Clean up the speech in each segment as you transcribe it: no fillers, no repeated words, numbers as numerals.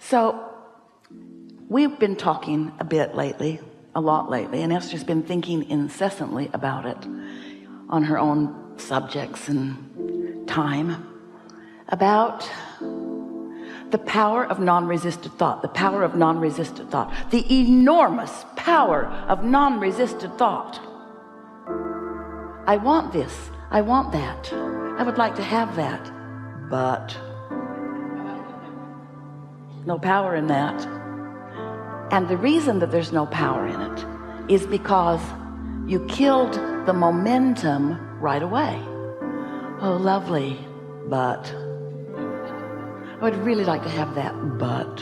So we've been talking a bit lately, a lot lately, and Esther's been thinking incessantly about it on her own subjects and time, about the power of non-resisted thought, the power of non-resisted thought, the enormous power of non-resisted thought. I want this, I want that, I would like to have that, but no power in that. And the reason that there's no power in it is because you killed the momentum right away. Oh, lovely, but I would really like to have that, but.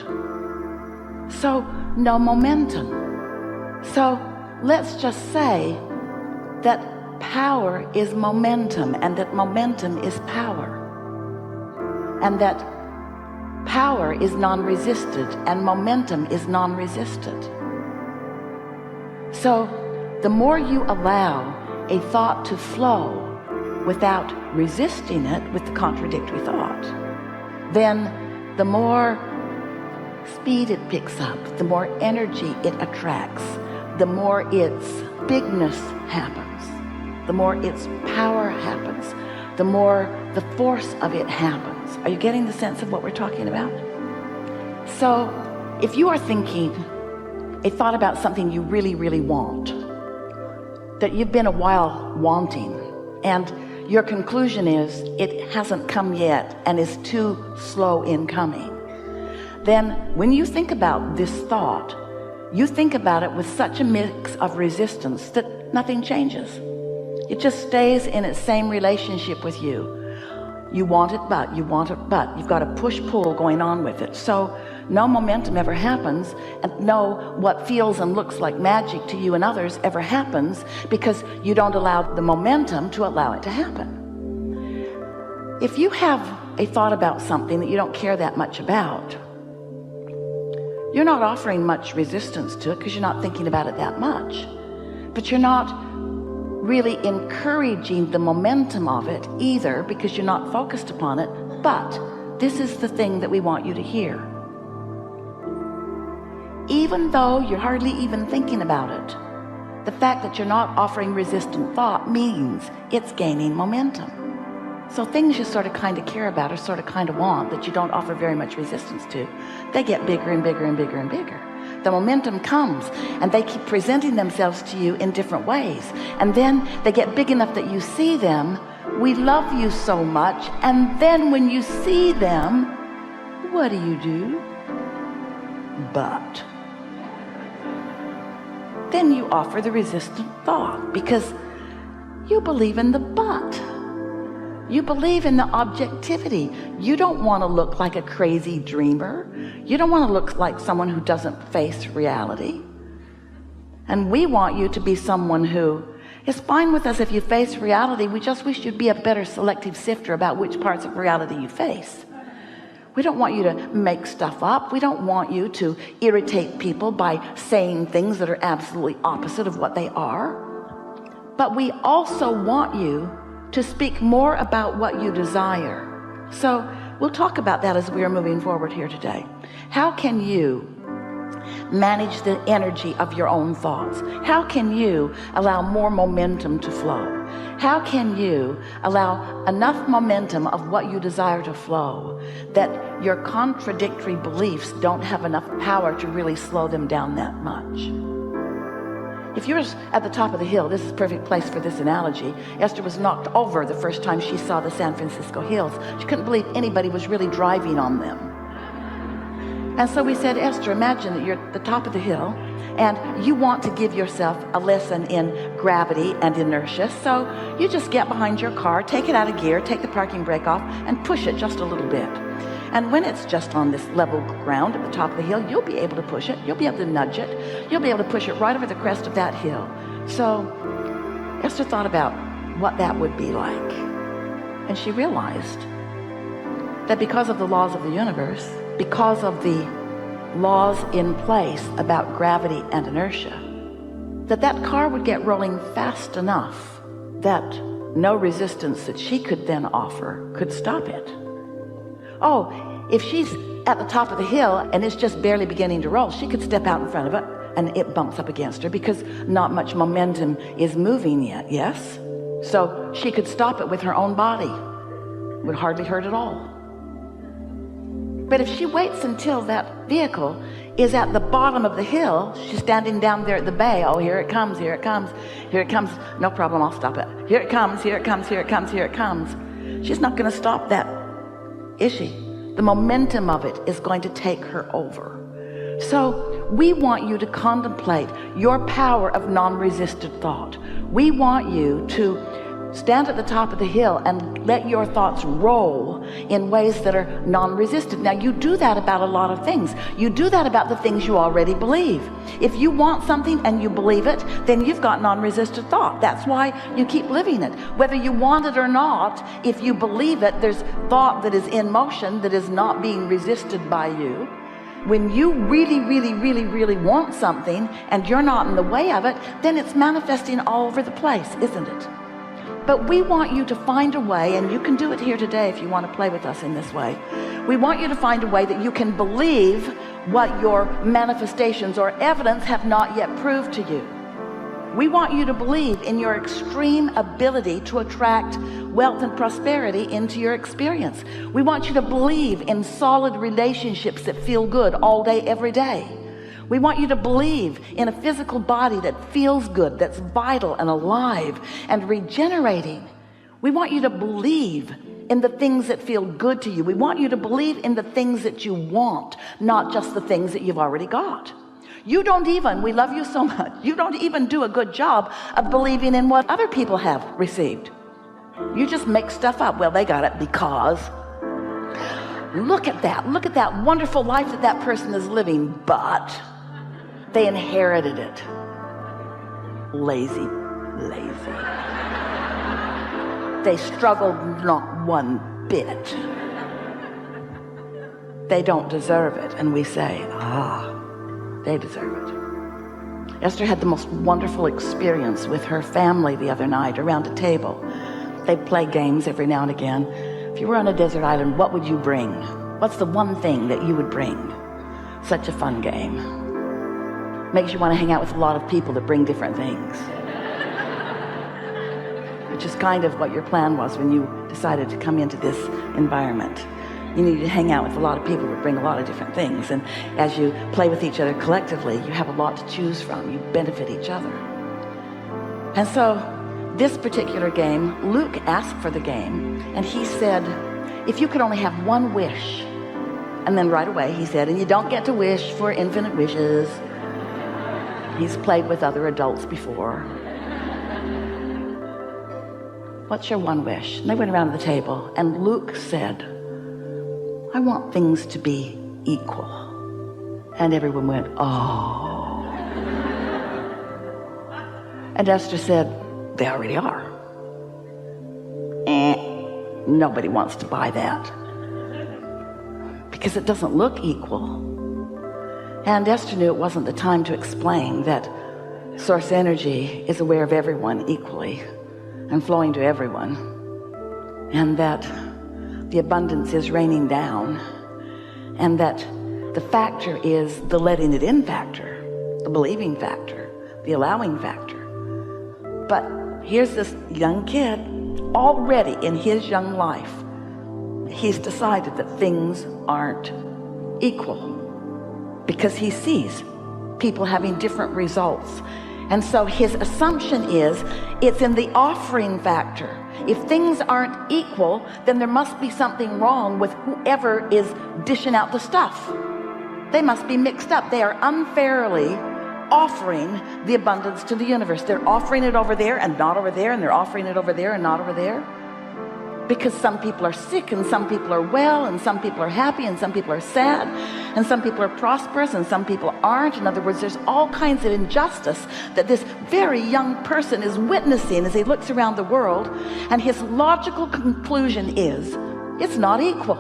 So no momentum. So let's just say that power is momentum, and that momentum is power, and that power is non-resisted and momentum is non-resisted. So the more you allow a thought to flow without resisting it with the contradictory thought, then the more speed it picks up, the more energy it attracts, the more its bigness happens, the more its power happens, the more the force of it happens. Are you getting the sense of what we're talking about? So if you are thinking a thought about something you really, really want, that you've been a while wanting, and your conclusion is it hasn't come yet and is too slow in coming, then when you think about this thought, you think about it with such a mix of resistance that nothing changes. It just stays in its same relationship with you. You want it, but you want it, but you've got a push-pull going on with it. So no momentum ever happens, and no what feels and looks like magic to you and others ever happens, because you don't allow the momentum to allow it to happen. If you have a thought about something that you don't care that much about, you're not offering much resistance to it because you're not thinking about it that much, but you're not really encouraging the momentum of it either, because you're not focused upon it. But this is the thing that we want you to hear. Even though you're hardly even thinking about it, the fact that you're not offering resistant thought means it's gaining momentum. So things you sort of kind of care about or sort of kind of want that you don't offer very much resistance to, they get bigger and bigger and bigger and bigger. The momentum comes and they keep presenting themselves to you in different ways, and then they get big enough that you see them. We love you so much, and then when you see them, what do? But then you offer the resistant thought, because you believe in the but. You believe in the objectivity. You don't want to look like a crazy dreamer. You don't want to look like someone who doesn't face reality. And we want you to be someone who is fine with us if you face reality. We just wish you'd be a better selective sifter about which parts of reality you face. We don't want you to make stuff up. We don't want you to irritate people by saying things that are absolutely opposite of what they are. But we also want you to speak more about what you desire. So we'll talk about that as we are moving forward here today. How can you manage the energy of your own thoughts? How can you allow more momentum to flow? How can you allow enough momentum of what you desire to flow that your contradictory beliefs don't have enough power to really slow them down that much? If you're at the top of the hill, this is a perfect place for this analogy. Esther was knocked over the first time she saw the San Francisco hills. She couldn't believe anybody was really driving on them. And so we said, Esther, imagine that you're at the top of the hill and you want to give yourself a lesson in gravity and inertia. So you just get behind your car, take it out of gear, take the parking brake off, and push it just a little bit. And when it's just on this level ground at the top of the hill, you'll be able to push it. You'll be able to nudge it. You'll be able to push it right over the crest of that hill. So Esther thought about what that would be like. And she realized that because of the laws of the universe, because of the laws in place about gravity and inertia, that car would get rolling fast enough that no resistance that she could then offer could stop it. Oh, if she's at the top of the hill and it's just barely beginning to roll, she could step out in front of it and it bumps up against her because not much momentum is moving yet, yes? So she could stop it with her own body. It would hardly hurt at all. But if she waits until that vehicle is at the bottom of the hill, she's standing down there at the bay. Oh, here it comes, here it comes, here it comes. No problem, I'll stop it. Here it comes, here it comes, here it comes, here it comes. She's not going to stop that, is she? The momentum of it is going to take her over. So we want you to contemplate your power of non-resisted thought. We want you to stand at the top of the hill and let your thoughts roll in ways that are non-resistant. Now, you do that about a lot of things. You do that about the things you already believe. If you want something and you believe it, then you've got non-resistant thought. That's why you keep living it. Whether you want it or not, if you believe it, there's thought that is in motion that is not being resisted by you. When you really, really, really, really want something and you're not in the way of it, then it's manifesting all over the place, isn't it? But we want you to find a way, and you can do it here today if you want to play with us in this way. We want you to find a way that you can believe what your manifestations or evidence have not yet proved to you. We want you to believe in your extreme ability to attract wealth and prosperity into your experience. We want you to believe in solid relationships that feel good all day, every day. We want you to believe in a physical body that feels good, that's vital and alive and regenerating. We want you to believe in the things that feel good to you. We want you to believe in the things that you want, not just the things that you've already got. You don't even, we love you so much, you don't even do a good job of believing in what other people have received. You just make stuff up. Well, they got it because look at that wonderful life that that person is living, but they inherited it. Lazy. They struggled not one bit. They don't deserve it. And we say, they deserve it. Esther had the most wonderful experience with her family the other night around a table. They'd play games every now and again. If you were on a desert island, what would you bring? What's the one thing that you would bring? Such a fun game. Makes you want to hang out with a lot of people that bring different things. Which is kind of what your plan was when you decided to come into this environment. You need to hang out with a lot of people that bring a lot of different things. And as you play with each other collectively, you have a lot to choose from. You benefit each other. And so this particular game, Luke asked for the game. And he said, if you could only have one wish. And then right away he said, and you don't get to wish for infinite wishes. He's played with other adults before. What's your one wish? And they went around the table and Luke said, I want things to be equal. And everyone went, oh. And Esther said, they already are. Nobody wants to buy that because it doesn't look equal. And Esther knew it wasn't the time to explain that source energy is aware of everyone equally and flowing to everyone, and that the abundance is raining down, and that the factor is the letting it in factor, the believing factor, the allowing factor. But here's this young kid, already in his young life, he's decided that things aren't equal because he sees people having different results. And so his assumption is it's in the offering factor. If things aren't equal, then there must be something wrong with whoever is dishing out the stuff. They must be mixed up. They are unfairly offering the abundance to the universe. They're offering it over there and not over there, and they're offering it over there and not over there. Because some people are sick and some people are well and some people are happy and some people are sad and some people are prosperous and some people aren't. In other words, there's all kinds of injustice that this very young person is witnessing as he looks around the world, and his logical conclusion is it's not equal.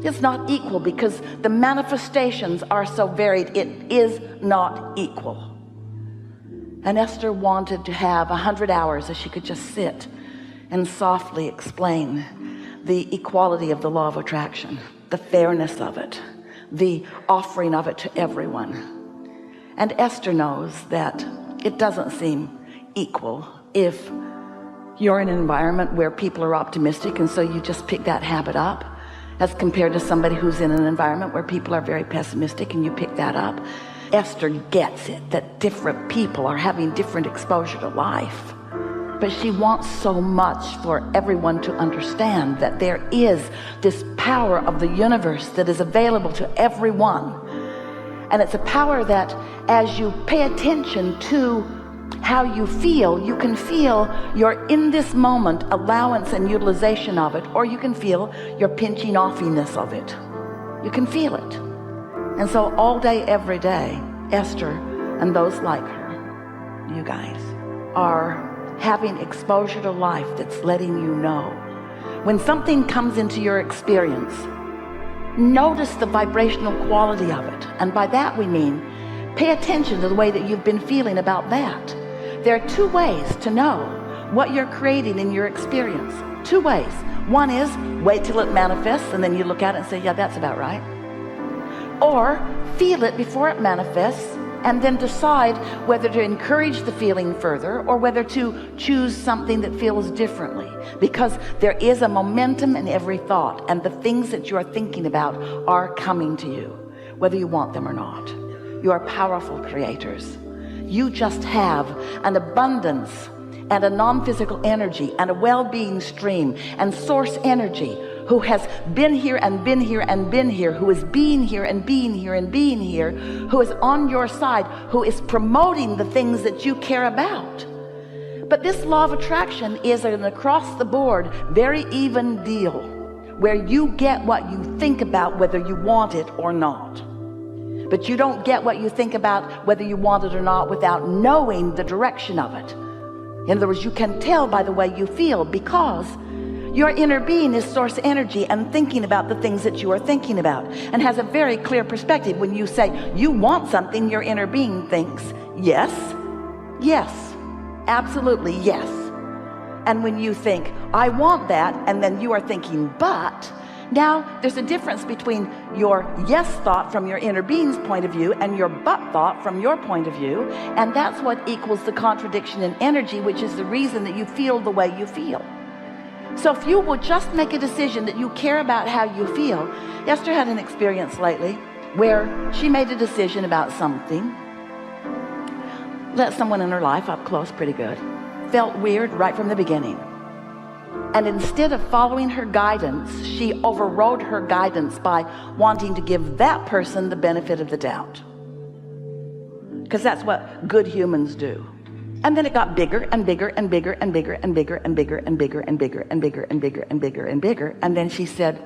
It's not equal because the manifestations are so varied. It is not equal. And Esther wanted to have 100 hours that she could just sit and softly explain the equality of the law of attraction. the fairness of it, the offering of it to everyone. And Esther knows that it doesn't seem equal if you're in an environment where people are optimistic, and so you just pick that habit up, as compared to somebody who's in an environment where people are very pessimistic and you pick that up. Esther gets it that different people are having different exposure to life, but she wants so much for everyone to understand that there is this power of the universe that is available to everyone. And it's a power that as you pay attention to how you feel, you can feel your in this moment allowance and utilization of it, or you can feel your pinching offiness of it. You can feel it. And so all day, every day, Esther and those like her, you guys, are having exposure to life that's letting you know. When something comes into your experience, notice the vibrational quality of it. And by that we mean, pay attention to the way that you've been feeling about that. There are two ways to know what you're creating in your experience. Two ways. One is wait till it manifests and then you look at it and say, yeah, that's about right. Or feel it before it manifests and then decide whether to encourage the feeling further or whether to choose something that feels differently. Because there is a momentum in every thought, and the things that you are thinking about are coming to you, whether you want them or not. You are powerful creators. You just have an abundance and a non-physical energy and a well-being stream and source energy who has been here and been here and been here, who is being here and being here and being here, who is on your side, who is promoting the things that you care about. But this law of attraction is an across the board, very even deal, where you get what you think about whether you want it or not. But you don't get what you think about whether you want it or not without knowing the direction of it. In other words, you can tell by the way you feel, because your inner being is source energy and thinking about the things that you are thinking about, and has a very clear perspective. When you say you want something, your inner being thinks, yes, yes, absolutely yes. And when you think, I want that, and then you are thinking, but, now there's a difference between your yes thought from your inner being's point of view and your but thought from your point of view, and that's what equals the contradiction in energy, which is the reason that you feel the way you feel. So if you will just make a decision that you care about how you feel. Esther had an experience lately where she made a decision about something, let someone in her life up close pretty good, felt weird right from the beginning. And instead of following her guidance, she overrode her guidance by wanting to give that person the benefit of the doubt. Because that's what good humans do. And then it got bigger and bigger and bigger and bigger and bigger and bigger and bigger and bigger and bigger and bigger and bigger and bigger. And then she said,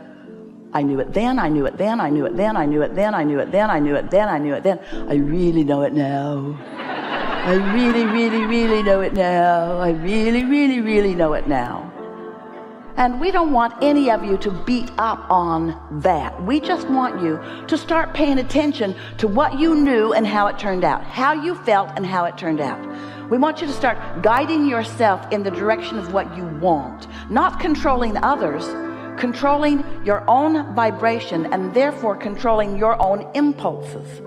I knew it then, I knew it then, I knew it then, I knew it then, I knew it then, I knew it then, I knew it then. I really know it now. I really, really, really know it now. I really, really, really know it now. And we don't want any of you to beat up on that. We just want you to start paying attention to what you knew and how it turned out, how you felt and how it turned out. We want you to start guiding yourself in the direction of what you want, not controlling others, controlling your own vibration and therefore controlling your own impulses.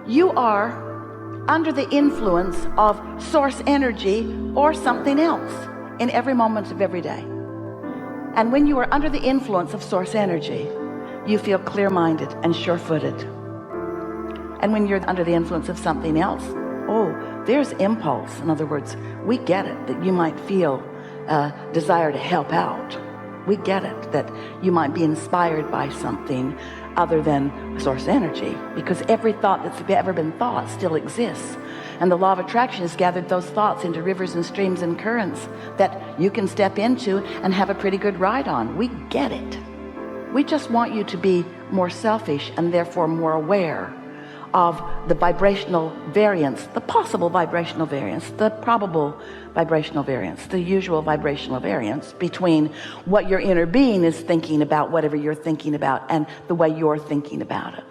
You are under the influence of source energy or something else in every moment of every day. And when you are under the influence of source energy, you feel clear-minded and sure-footed. And when you're under the influence of something else, oh, there's impulse. In other words, we get it that you might feel a desire to help out. We get it that you might be inspired by something other than source energy, because every thought that's ever been thought still exists. And the law of attraction has gathered those thoughts into rivers and streams and currents that you can step into and have a pretty good ride on. We get it. We just want you to be more selfish and therefore more aware of the vibrational variance, the possible vibrational variance, the probable vibrational variance, the usual vibrational variance between what your inner being is thinking about whatever you're thinking about and the way you're thinking about it.